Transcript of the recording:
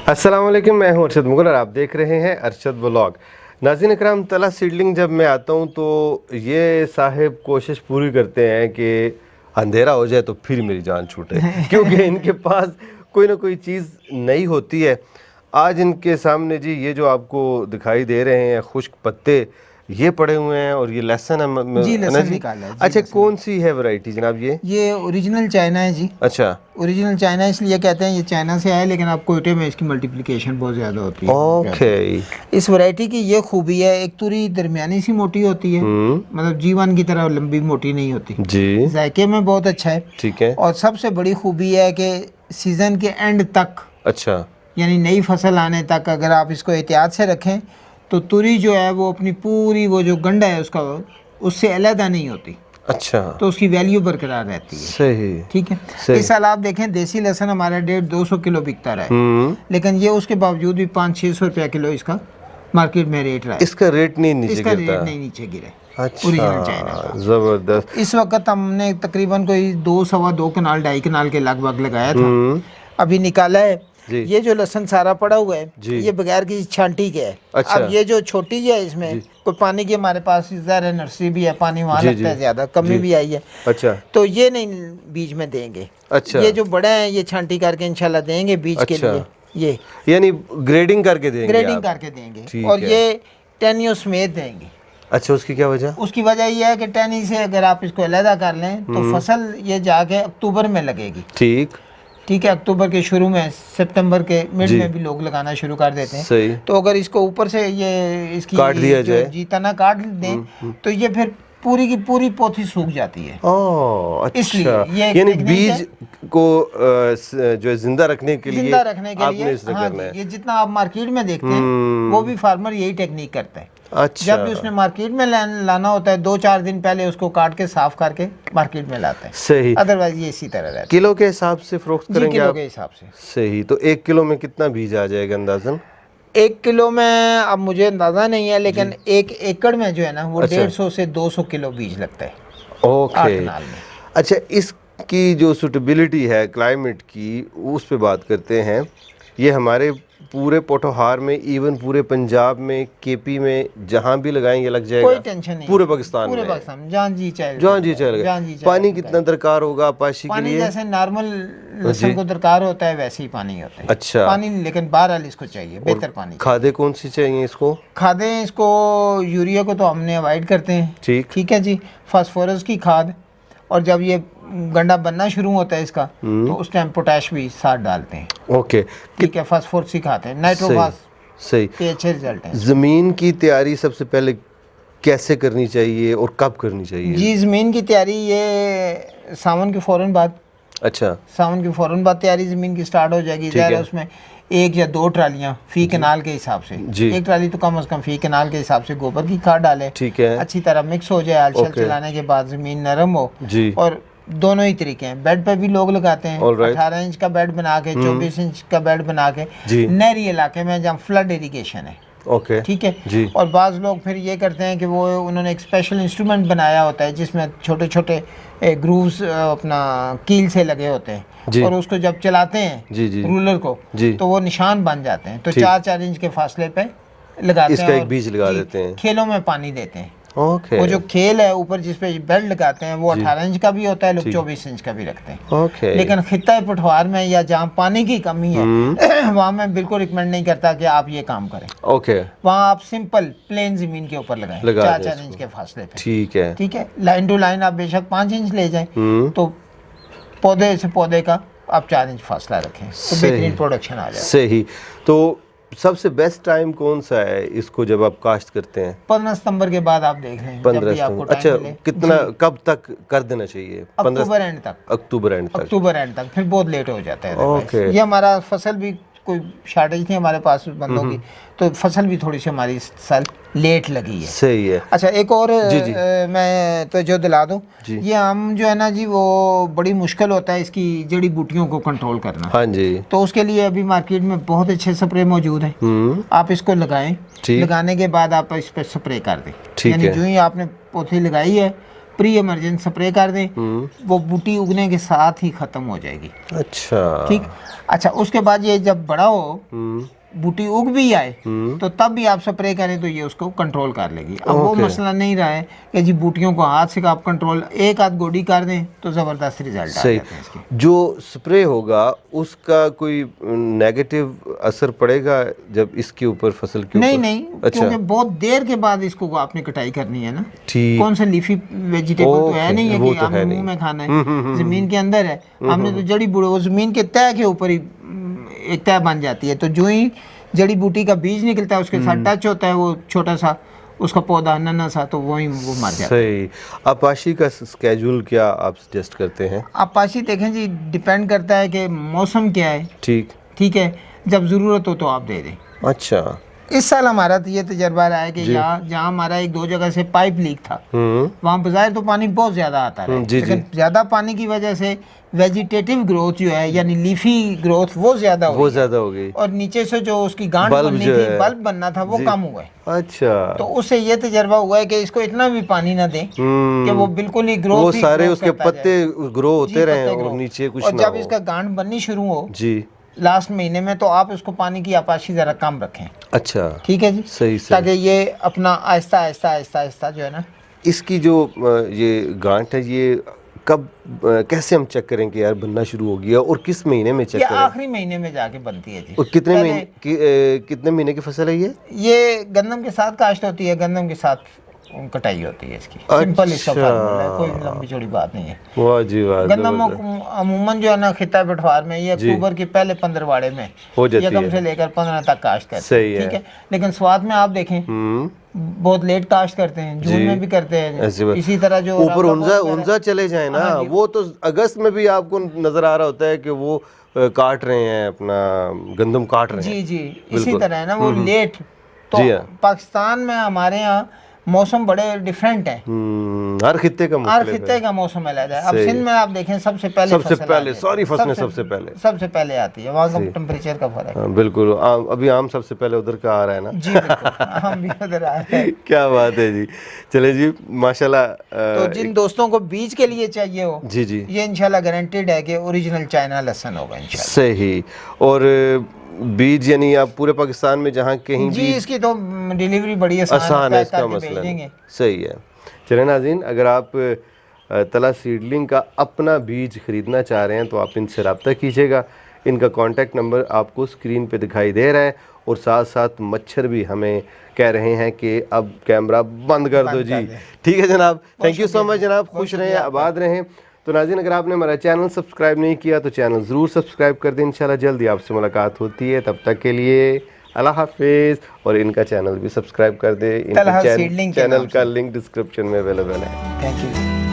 अस्सलाम वालेकुम, मैं हूं अरशद मुगल और आप देख रहे हैं अरशद व्लॉग। नाज़रीन इकराम, तला सीडलिंग जब मैं आता हूं तो ये साहिब कोशिश पूरी करते हैं कि अंधेरा हो जाए तो फिर मेरी जान छूटे क्योंकि इनके पास कोई ना कोई चीज़ नई होती है। आज इनके सामने जी ये जो आपको दिखाई दे रहे हैं खुश्क पत्ते ये पड़े हुए हैं और ये लहसुन है जी, ना लहसुन जी? निकाला है जी, अच्छा, लहसुन। कौन सी है वैरायटी जनाब ये ओरिजिनल चाइना है जी। अच्छा, ओरिजिनल चाइना इसलिए कहते हैं, ये चाइना से आया है, लेकिन आप कोयटे में इसकी मल्टीप्लिकेशन बहुत ज़्यादा होती है। ओके। इस वैरायटी की ये खूबी है, एक तुरी दरमियानी सी मोटी होती है, मतलब जीवन की तरह लंबी मोटी नहीं होती जी, जायके में बहुत अच्छा है। ठीक है। और सबसे बड़ी खूबी है कि सीज़न के एंड तक, अच्छा, यानी नई फसल आने तक अगर आप इसको एहतियात से रखें तो तुरी जो है वो अपनी पूरी वो जो गंडा है उसका उससे अलहदा नहीं होती, अच्छा, तो उसकी वैल्यू बरकरार रहती है। सही, ठीक है। सही। इस साल आप देखें देसी लहसुन हमारा 150-200 किलो बिकता रहा है, लेकिन ये उसके बावजूद भी 500-600 रुपया किलो इसका मार्केट में रेट रहा है। इसका रेट नहीं नीचे इसका गिरता। रेट नहीं नीचे गिरे। अच्छा, ओरिजिनल चाइना का जबरदस्त। इस वक्त हमने तकरीबन कोई 2-2.25 कनाल 2.5 कनाल के लगभग लगाया था, अभी निकाला है जी। ये जो लहसुन सारा पड़ा हुआ है जी। ये बगैर किसी छांटी के है। अच्छा। अब ये जो छोटी है इसमें कोई पानी की हमारे पास इधर है, नर्सरी भी है, पानी वहाँ जी, लगता जी। है ज़्यादा, कमी भी आई है, अच्छा, तो ये नहीं बीज में देंगे। अच्छा। ये जो बड़े हैं ये छांटी करके इंशाल्लाह देंगे बीज के अच्छा। लिए, ये यानी ग्रेडिंग करके देंगे ग्रेडिंग आप? करके देंगे ठीक और है। ये टेनियो समेत देंगे। अच्छा, उसकी क्या वजह? उसकी वजह ये है कि टेनी से अगर आप इसको अलहदा कर लें तो फसल ये जाके अक्टूबर में लगेगी। ठीक है, अक्टूबर के शुरू में, सितंबर के मिड में भी लोग लगाना शुरू कर देते हैं। सही। तो अगर इसको ऊपर से ये इसकी काट दिया जाए, जी तना काट दें तो ये फिर पूरी की पूरी पोथी सूख जाती है। ओह, अच्छा। इसलिए ये यानी टेक्निक बीज को जो है जिंदा रखने के लिए जिंदा रखने के आपने लिए, इससे हाँ करना जी, है। ये जितना आप मार्केट में देखते हैं वो भी फार्मर यही टेक्निक करता है। अच्छा, जब भी उसने मार्केट में लाना होता है 2-4 दिन पहले उसको काट के साफ करके मार्केट में लाता है। सही। अदरवाइज ये इसी तरह रहता है। किलो के हिसाब से फरोख्त जी, करेंगे किलो आप? के हिसाब से। सही। तो 1 किलो में कितना बीज आ जाएगा अंदाजन? 1 किलो में अब मुझे अंदाज़ा नहीं है, लेकिन 1 एकड़ में जो है ना वो 150 से 200 किलो बीज लगता है। ओके। 8 कनाल में। अच्छा, इसकी जो सूटेबिलिटी है क्लाइमेट की उस पे बात करते हैं। ये हमारे पूरे पोठोहार में, इवन पूरे पंजाब में, केपी में, जहाँ भी लगाएंगे लग जाएगा? कोई टेंशन नहीं, पूरे पाकिस्तान पूरे में? पाकिस्तान जहाँ जी चाहे, जहाँ जी चलेगा। पानी कितना दरकार होगा पाशी के पानी लिए? जैसे नॉर्मल लहसुन को दरकार होता है वैसे ही पानी होता है। अच्छा। पानी लेकिन बहरहाल इसको चाहिए, बेहतर पानी। खादें कौन सी चाहिए इसको? खादें इसको यूरिया को तो हमने अवॉइड करते हैं। ठीक है जी। फास्फोरस की खाद, और जब ये गंडा बनना शुरू होता है इसका तो उस टाइम पोटैश भी साथ डालते हैं। ओके। ठीक है, फास्फोरस ही खाते हैं, नाइट्रोफास सही। के अच्छे रिजल्ट हैं। ज़मीन की तैयारी सबसे पहले कैसे करनी चाहिए और कब करनी चाहिए? जी, ज़मीन की तैयारी ये सावन के फ़ौरन बाद। अच्छा, सावन के फ़ौरन बाद तैयारी ज़मीन की स्टार्ट हो जाएगी। ज़ाहिर है उसमें 1 या 2 ट्रालियाँ फ़ी कनाल के हिसाब से, 1 ट्राली तो कम से कम फ़ी कनाल के हिसाब से गोबर की खाद डालें। ठीक है। अच्छी तरह मिक्स हो जाए, हल चलाने के बाद ज़मीन नरम हो। जी। और दोनों ही तरीके हैं, बेड पे भी लोग लगाते हैं। 18 इंच का बेड बना के, 24 इंच का बेड बना के, नहरी इलाके में जहाँ फ्लड इरिगेशन है। ओके। ठीक है जी। और बाज़ लोग फिर ये करते हैं कि वो उन्होंने एक स्पेशल इंस्ट्रूमेंट बनाया होता है जिसमें छोटे छोटे ग्रूव्स अपना कील से लगे होते हैं, और उसको जब चलाते हैं रूलर को तो वो निशान बन जाते हैं। तो 4-4 इंच के फासले पे लगाते हैं, इसका एक बीज लगा देते हैं। खेलों में पानी देते हैं। ओके। वो जो खेल है ऊपर जिस पे बेल्ट लगाते हैं वो 18 इंच का भी होता है, लोग 24 इंच का भी रखते हैं। ओके। लेकिन खित्ता पठवार में या जहाँ पानी की कमी है वहाँ मैं बिल्कुल रिकमेंड नहीं करता कि आप ये काम करें। ओके। वहाँ आप सिंपल प्लेन जमीन के ऊपर लगाएं, 4-4 इंच के फासले पे। ठीक है। ठीक है, लाइन टू लाइन आप बेशक 5 इंच ले जाएं, तो पौधे से पौधे का आप 4 इंच फासला रखें तो बेहतरीन प्रोडक्शन आ जाए। सही। तो सबसे बेस्ट टाइम कौन सा है इसको जब आप काश्त करते हैं? 15 सितंबर के बाद आप देख लें, 15 जब भी आपको टाइम अच्छा, मिले। कितना कब तक कर देना चाहिए? अक्टूबर एंड तक। अक्टूबर एंड तक। अक्टूबर एंड तक, फिर बहुत लेट हो जाता है। ओके। ये हमारा फसल भी कोई शॉर्टेज थी हमारे पास बंदों की, तो फसल भी थोड़ी सी हमारी इस साल लेट लगी है। सही है। अच्छा, एक और मैं तो जो दिला दूं, ये आम जो है ना जी वो बड़ी मुश्किल होता है इसकी जड़ी बूटियों को कंट्रोल करना। हाँ जी। तो उसके लिए अभी मार्केट में बहुत अच्छे स्प्रे मौजूद हैं। आप इसको लगाएं, लगाने के बाद आप इस पर स्प्रे कर दें। यानी जो ही आपने पोथी लगाई है प्री इमरजेंसी स्प्रे कर दें, वो बूटी उगने के साथ ही ख़त्म हो जाएगी। अच्छा ठीक। अच्छा, उसके बाद ये जब बड़ा हो, बूटी उग भी आए, तो तब भी आप स्प्रे करें तो ये उसको कंट्रोल कर लेगी। अब वो मसला नहीं रहा है कि जी बूटियों को हाथ से आप कंट्रोल, एक आध गोडी कर दें तो ज़बरदस्त रिजल्ट आ जाते हैं इसके। जो स्प्रे होगा उसका कोई नेगेटिव असर पड़ेगा जब इसके ऊपर, फसल के ऊपर? नहीं, अच्छा। क्योंकि बहुत देर के बाद इसको आपने कटाई करनी है ना। ठीक। कौन सा लीफी वेजिटेबल तो है नहीं है कि आपने मुंह में खाना है, जमीन के अंदर है। हमने तो जड़ी बूटी, वो जमीन के तह के ऊपर ही एक तह बन जाती है, तो जो ही जड़ी बूटी का बीज निकलता है उसके साथ टच होता है वो छोटा सा उसका पौधा नन्हा सा, तो वो मर जाता है। सही। अपाशी का स्केड्यूल क्या आप सजेस्ट करते हैं? अपाशी देखें जी, डिपेंड करता है कि मौसम क्या है। ठीक है, जब ज़रूरत हो तो आप दे दें। अच्छा। इस साल हमारा तो ये तजर्बा रहा है कि जहाँ हमारा एक दो जगह से पाइप लीक था, वहाँ बज़ाहिर तो पानी बहुत ज़्यादा आता है, लेकिन ज़्यादा पानी की वजह से वेजिटेटिव ग्रोथ जो है यानी लीफी ग्रोथ वो ज़्यादा हो गई, और नीचे से जो उसकी गांठ बननी थी, बल्ब बनना था, वो कम हुआ है। अच्छा। तो उससे ये तजर्बा हुआ है कि इसको इतना भी पानी ना दें कि वो बिल्कुल ही ग्रोथ, वो सारे उसके पत्ते ग्रो होते रहे और नीचे कुछ ना हो। और जब इसका गांठ बननी शुरू हो जी लास्ट महीने में, तो आप उसको पानी की आपाशी ज़रा कम रखें। अच्छा, ठीक है जी। सही। ताकि ये अपना आहिस्ता आहिस्ता आहिस्ता आहिस्ता जो है ना, इसकी जो ये गांठ है, ये कब कैसे हम चेक करें कि यार बनना शुरू हो गया, और किस महीने में चेक करें? आखिरी महीने में जाके बनती है जी। और कितने महीने की फसल है ये गंदम के साथ काश्त होती है, गंदम के साथ कटाई होती है इसकी। सिंपल इसका फार्मूला है, कोई लंबी चौड़ी बात नहीं है। वाह जी वाह। गंदम अमूमन जो है ना खिता पटवार में ये अक्टूबर के पहले 15वाड़े में हो जाती है, यकम से लेकर 15 तक काश्त करते हैं। ठीक है, लेकिन स्वाद में आप देखें बहुत लेट काश्त करते हैं, जून में भी करते हैं। इसी तरह जो ऊपर उनजा चले जाए ना, वो तो अगस्त में भी आपको नजर आ रहा होता है कि वो काट रहे हैं, अपना गंदम काट रहे हैं। जी, इसी तरह है ना, वो लेट। तो पाकिस्तान में हमारे यहाँ मौसम बड़े डिफरेंट है, हर खित्ते का मौसम अलग है। अब सिंध में आप देखें सबसे पहले सारी फसलें सबसे पहले आती है, वहाँ का टेम्परेचर का फर्क है। बिल्कुल, अभी आम सबसे पहले उधर का आ रहा है ना जी। आम भी उधर आ रहा है। क्या बात है जी। चले जी, माशाल्लाह। तो जिन दोस्तों को बीज के लिए चाहिए हो जी, ये इंशाल्लाह गारंटेड है कि ओरिजिनल चाइना लहसुन होगा इंशाल्लाह। सही। और बीज यानी आप पूरे पाकिस्तान में जहाँ कहीं जी, इसकी तो डिलीवरी बड़ी आसान है, इसका मसला नहीं। सही है। चले नाज़रीन, अगर आप तला सीडलिंग का अपना बीज ख़रीदना चाह रहे हैं तो आप इनसे रब्ता कीजिएगा। इनका कॉन्टैक्ट नंबर आपको स्क्रीन पे दिखाई दे रहा है, और साथ साथ मच्छर भी हमें कह रहे हैं कि अब कैमरा बंद कर दो जी। ठीक है जनाब, थैंक यू सो मच जनाब, खुश रहें, आबाद रहें। तो नाज़रीन, अगर आपने हमारा चैनल सब्सक्राइब नहीं किया तो चैनल ज़रूर सब्सक्राइब कर दें। इंशाल्लाह जल्दी आपसे मुलाकात होती है, तब तक के लिए अल्लाह हाफिज़। और इनका चैनल भी सब्सक्राइब कर दें, इनका चैनल का लिंक डिस्क्रिप्शन में अवेलेबल है। Thank you.